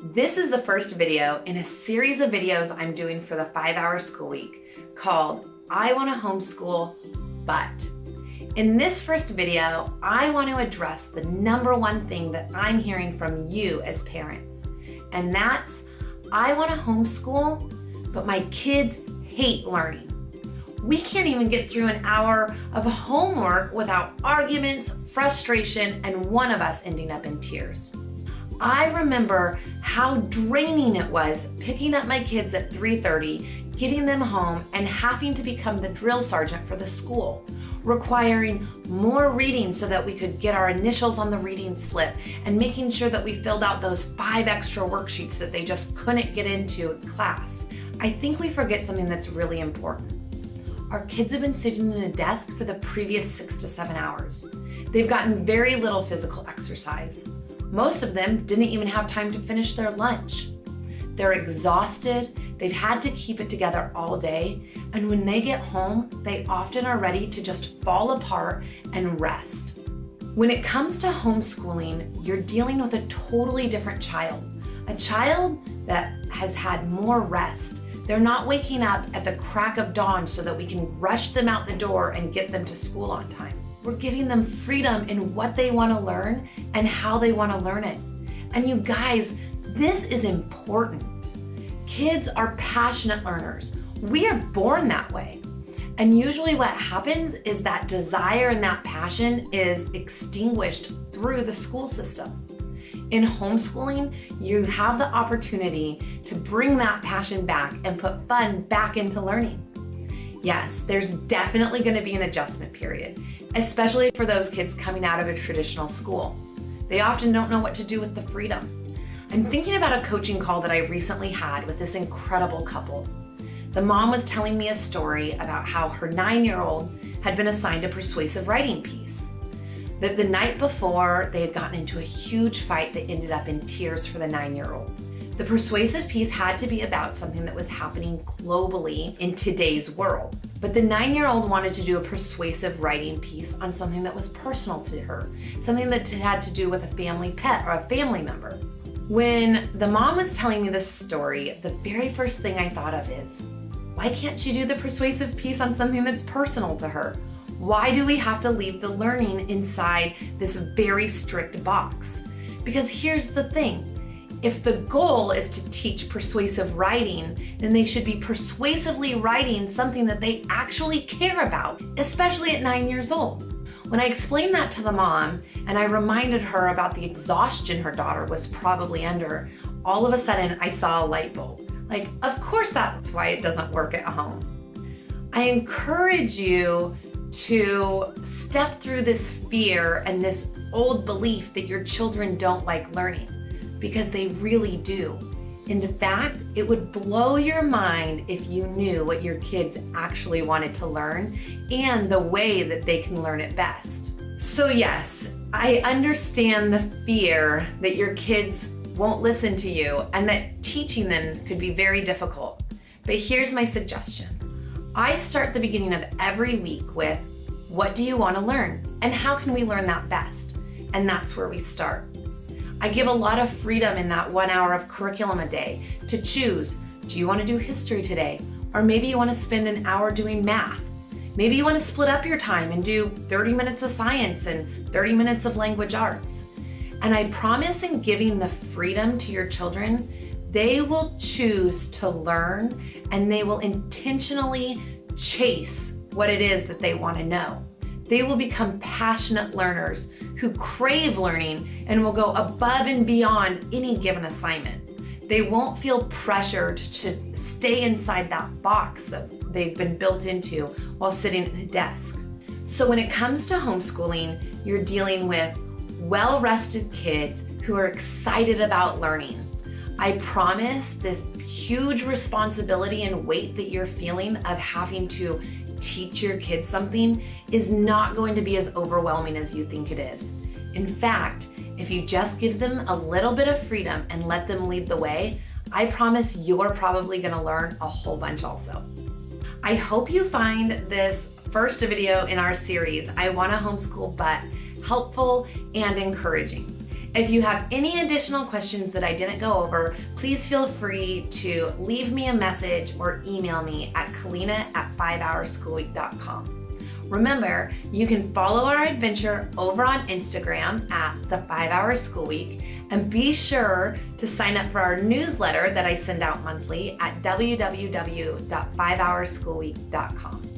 This is the first video in a series of videos I'm doing for the 5-hour school week called I Want to Homeschool, But. In this first video, I want to address the number one thing that I'm hearing from you as parents, and that's I want to homeschool, but my kids hate learning. We can't even get through an hour of homework without arguments, frustration, and one of us ending up in tears. I remember how draining it was picking up my kids at 3:30, getting them home, and having to become the drill sergeant for the school, requiring more reading so that we could get our initials on the reading slip, and making sure that we filled out those 5 extra worksheets that they just couldn't get into in class. I think we forget something that's really important. Our kids have been sitting in a desk for the previous 6 to 7 hours. They've gotten very little physical exercise. Most of them didn't even have time to finish their lunch. They're exhausted, they've had to keep it together all day, and when they get home, they often are ready to just fall apart and rest. When it comes to homeschooling, you're dealing with a totally different child, a child that has had more rest. They're not waking up at the crack of dawn so that we can rush them out the door and get them to school on time. We're giving them freedom in what they want to learn and how they want to learn it. And you guys, this is important. Kids are passionate learners. We are born that way. And usually what happens is that desire and that passion is extinguished through the school system. In homeschooling, you have the opportunity to bring that passion back and put fun back into learning. Yes, there's definitely going to be an adjustment period, especially for those kids coming out of a traditional school. They often don't know what to do with the freedom. I'm thinking about a coaching call that I recently had with this incredible couple. The mom was telling me a story about how her 9-year-old had been assigned a persuasive writing piece. That the night before, they had gotten into a huge fight that ended up in tears for the 9-year-old. The persuasive piece had to be about something that was happening globally in today's world. But the 9-year-old wanted to do a persuasive writing piece on something that was personal to her, something that had to do with a family pet or a family member. When the mom was telling me this story, the very first thing I thought of is, why can't she do the persuasive piece on something that's personal to her? Why do we have to leave the learning inside this very strict box? Because here's the thing. If the goal is to teach persuasive writing, then they should be persuasively writing something that they actually care about, especially at 9 years old. When I explained that to the mom and I reminded her about the exhaustion her daughter was probably under, all of a sudden I saw a light bulb. Like, of course that's why it doesn't work at home. I encourage you to step through this fear and this old belief that your children don't like learning, because they really do. In fact, it would blow your mind if you knew what your kids actually wanted to learn and the way that they can learn it best. So yes, I understand the fear that your kids won't listen to you and that teaching them could be very difficult. But here's my suggestion. I start the beginning of every week with, what do you want to learn? And how can we learn that best? And that's where we start. I give a lot of freedom in that 1 hour of curriculum a day to choose, do you want to do history today? Or maybe you want to spend an hour doing math. Maybe you want to split up your time and do 30 minutes of science and 30 minutes of language arts. And I promise, in giving the freedom to your children, they will choose to learn and they will intentionally chase what it is that they want to know. They will become passionate learners who crave learning and will go above and beyond any given assignment. They won't feel pressured to stay inside that box that they've been built into while sitting at a desk. So when it comes to homeschooling, you're dealing with well-rested kids who are excited about learning. I promise this huge responsibility and weight that you're feeling of having to teach your kids something is not going to be as overwhelming as you think it is. In fact, if you just give them a little bit of freedom and let them lead the way, I promise you're probably going to learn a whole bunch also. I hope you find this first video in our series, I Want to Homeschool But, helpful and encouraging. If you have any additional questions that I didn't go over, please feel free to leave me a message or email me at Kaleena@5hourschoolweek.com. Remember, you can follow our adventure over on Instagram at the 5 Hour School Week, and be sure to sign up for our newsletter that I send out monthly at www.5hourschoolweek.com.